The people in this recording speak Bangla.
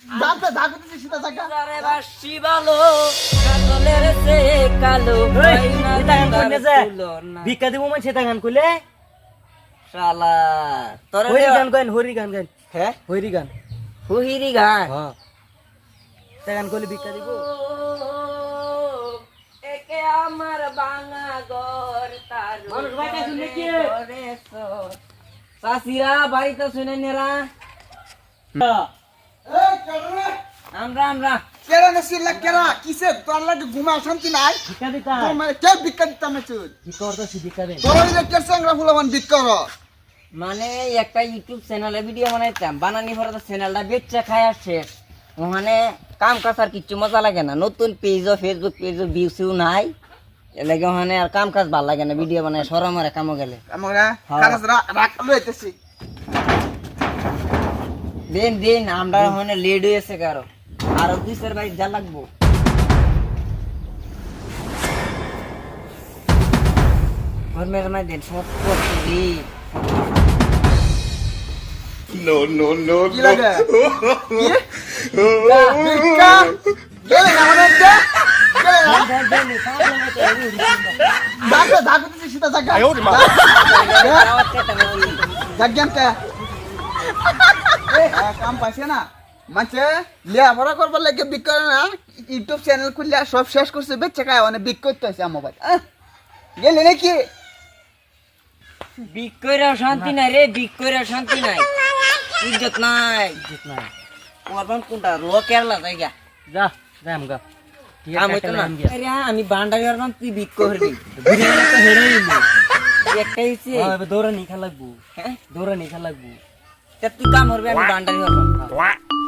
যাতে জাগো দিছি সিধা জাগা আরে বাসি ভালো কাজলের সে কালো ভাই না গান কইনে যে না ভিক্ষা দিব মানে সেটা গান কইলে শালা তোরে হরি গান গান হরি গান গান হ্যাঁ হরি গান হুহিরি গান হ্যাঁ সেটা গান কইলে ভিক্ষা দিব একে আমার বাঙা ঘর তার মানুষ বাইটা শুনে কি? সাসিরা বাড়িতে শুনে নেরা এই কেডা আমরা কেডা নসিলা কেডা কিসে তোর লাগে ঘুমা শান্তি নাই ভিক্ষা দিতা তোর মানে কে বিক্কা দিতাম না চুল কি করতেছি ভিক্ষা দেন তোর ওই যে কে সংগ্রাম ফুলমান বিক্কর মানে একটা ইউটিউব চ্যানেলে ভিডিও বানাইতাম বানানি পরে তো চ্যানেলটা বেচা খায় আর শেষ ওখানে কাম কাজ আর কিচ্ছু মজা লাগে না নতুন পেজও ফেসবুক পেজও ভিউসিউ নাই এলাকা ওখানে আর কাম কাজ ভালো লাগে না ভিডিও বানায় সরম আর কামও গেলে আমরা খারাপ রাখ লইতেছি দিন আমরা ওখানে লেট হয়েছে কারো আরো 2 বাড়ি যা লাগবো ঘরের মাই দেন সমস্ত দিন কি লাগে বিক্কা গেলে না মানে দে গেলে না জাগো দিছি সিধা জাগা জাগানটা কাম পাইছে না মানে লেখাপড়া করবার লাগে বিক্কর না ইউটিউব চ্যানেল খুললে সব শেষ করছে বেচে খায় মানে বিক করতে হয়েছে আমার ভাই গেলে নাকি বিক্কইরা শান্তি নাই রে বিক্কইরা শান্তি নাই ইজ্জত নাই নাই ওরবান কোনটা রো কেরালা জায়গা যা যা আমগা কাম হইতো না আরে আমি বান্ডারি ওরবান তুই বিক্ক হরবি বিরিয়ানি তো হেরেই নি একটা হইছে এবার দৌড়া নি খা লাগবো হ্যাঁ দৌড়া নি খা লাগবো তা তুই কাম হরবি আমি বান্ডারি হরবাম